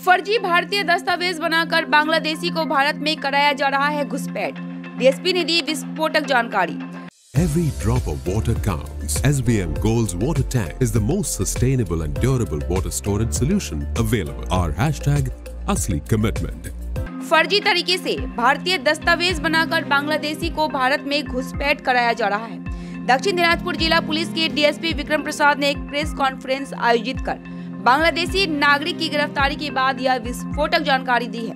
फर्जी भारतीय दस्तावेज बनाकर बांग्लादेशी को भारत में कराया जा रहा है घुसपैठ। डीएसपी ने दी विस्फोटक जानकारी। Every drop of water counts. SBM Gold's water tank is the most sustainable and durable water storage solution available. Our hashtag असली commitment. फर्जी तरीके से भारतीय दस्तावेज बनाकर बांग्लादेशी को भारत में घुसपैठ कराया जा रहा है। दक्षिण दिनाजपुर जिला पुलिस के डीएसपी विक्रम प्रसाद ने एक प्रेस कॉन्फ्रेंस आयोजित कर बांग्लादेशी नागरिक की गिरफ्तारी के बाद यह विस्फोटक जानकारी दी है।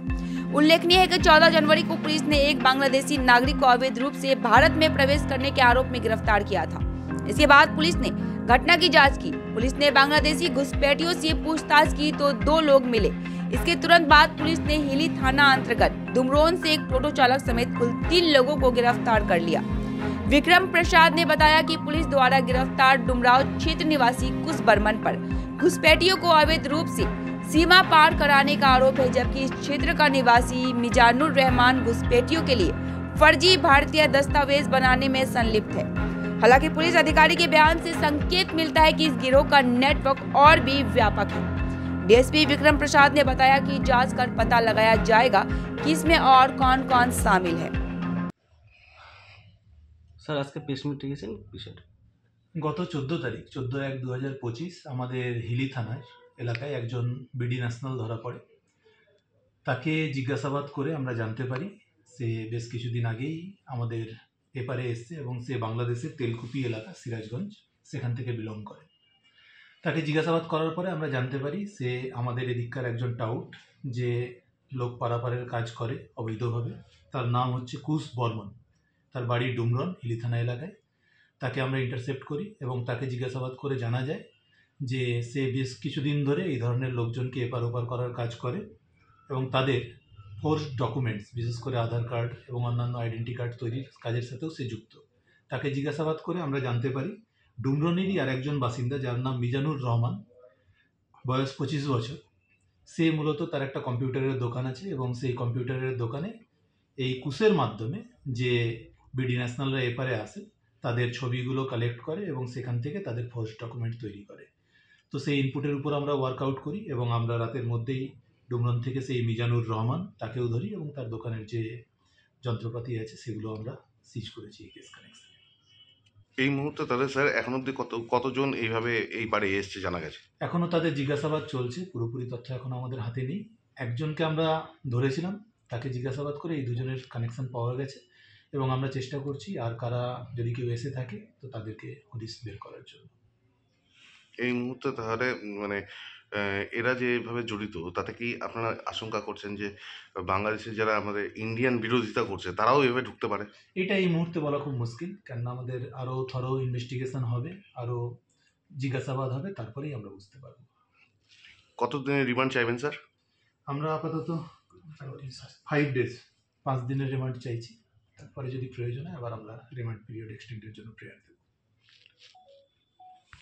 उल्लेखनीय है कि 14 जनवरी को पुलिस ने एक बांग्लादेशी नागरिक को अवैध रूप से भारत में प्रवेश करने के आरोप में गिरफ्तार किया था। इसके बाद पुलिस ने घटना की जांच की। पुलिस ने बांग्लादेशी घुसपैठियों से पूछताछ की तो 2 लोग मिले। इसके तुरंत बाद पुलिस ने हिली थाना अंतर्गत दुमरोन से एक टोटो चालक समेत कुल 3 लोगों को गिरफ्तार कर लिया। विक्रम प्रसाद ने बताया कि पुलिस द्वारा गिरफ्तार डुमराव क्षेत्र निवासी कुश बर्मन पर घुसपैठियों को अवैध रूप से सीमा पार कराने का आरोप है, जबकि इस क्षेत्र का निवासी मिजानुर रहमान घुसपैठियों के लिए फर्जी भारतीय दस्तावेज बनाने में संलिप्त है। हालांकि पुलिस अधिकारी के बयान से संकेत मिलता है कि इस गिरोह का नेटवर्क और भी व्यापक है। डीएसपी विक्रम प्रसाद ने बताया कि जांच कर पता लगाया जाएगा कि इसमें और कौन-कौन शामिल है। স্যার আজকে প্রেস মিট গেছেন বিষয়টা গত 14 তারিখ 14/1/2025 আমাদের হিলি থানার এলাকায় একজন বিডি ন্যাশনাল ধরা পড়ে। তাকে জিজ্ঞাসাবাদ করে আমরা জানতে পারি সে বেশ কিছুদিন আগেই আমাদের এপারে এসছে এবং সে বাংলাদেশের তেলকুপি এলাকা সিরাজগঞ্জ সেখান থেকে বিলং করে। তাকে জিজ্ঞাসাবাদ করার পরে আমরা জানতে পারি সে আমাদের এদিককার একজন টাউট যে লোক পারাপারের কাজ করে অবৈধভাবে। তার নাম হচ্ছে কুশ বর্মন। তার বাড়ি ডুমরন হিলি থানা এলাকায়। তাকে আমরা ইন্টারসেপ্ট করি এবং তাকে জিজ্ঞাসাবাদ করে জানা যায় যে সে বেশ কিছুদিন ধরে এই ধরনের লোকজনকে এপার ওপার করার কাজ করে এবং তাদের ফোর্সড ডকুমেন্টস বিশেষ করে আধার কার্ড এবং অন্যান্য আইডেন্টি কার্ড তৈরির কাজের সাথেও সে যুক্ত। তাকে জিজ্ঞাসাবাদ করে আমরা জানতে পারি ডুমরনেরই আর একজন বাসিন্দা যার নাম মিজানুর রহমান, বয়স 25 বছর। সে মূলত তার একটা কম্পিউটারের দোকান আছে এবং সেই কম্পিউটারের দোকানে এই কুশের মাধ্যমে যে বিডি ন্যাশনালরা এপারে আসে তাদের ছবিগুলো কালেক্ট করে এবং সেখান থেকে তাদের ফোর্স ডকুমেন্ট তৈরি করে। তো সেই ইনপুটের উপর আমরা ওয়ার্কআউট করি এবং আমরা রাতের মধ্যেই ডুমরন থেকে সেই মিজানুর রহমান তাকেও ধরি এবং তার দোকানের যে যন্ত্রপাতি আছে সেগুলো আমরা সিজ করেছি এই কেস কানেকশন। এই মুহূর্তে তাদের স্যার এখন অবধি কতজন এইভাবে এই পারে এসছে জানা গেছে? এখনও তাদের জিজ্ঞাসাবাদ চলছে, পুরোপুরি তথ্য এখন আমাদের হাতে নেই। একজনকে আমরা ধরেছিলাম, তাকে জিজ্ঞাসাবাদ করে এই দুজনের কানেকশন পাওয়া গেছে এবং আমরা চেষ্টা করছি আর কারা যদি কেউ এসে থাকে তো তাদেরকে হদিশ বের করার জন্য। এই মুহূর্তে তাহলে মানে এরা যেভাবে জড়িত তাতে কি আপনারা আশঙ্কা করছেন যে বাংলাদেশের যারা আমাদের ইন্ডিয়ান বিরোধিতা করছে তারাও এভাবে ঢুকতে পারে? এটা এই মুহূর্তে বলা খুব মুশকিল, কেননা আমাদের আরও থরো ইনভেস্টিগেশন হবে, আরও জিজ্ঞাসাবাদ হবে, তারপরেই আমরা বুঝতে পারবো। কতদিনের রিমান্ড চাইবেন স্যার? আমরা আপাতত 5 days 5 দিনের রিমান্ড চাইছি। তারপরে যদি প্রয়োজন হয় আবার আমরা রিমান্ড পিরিয়ড এক্সটেন্ডের জন্য প্রেয়ার দেব।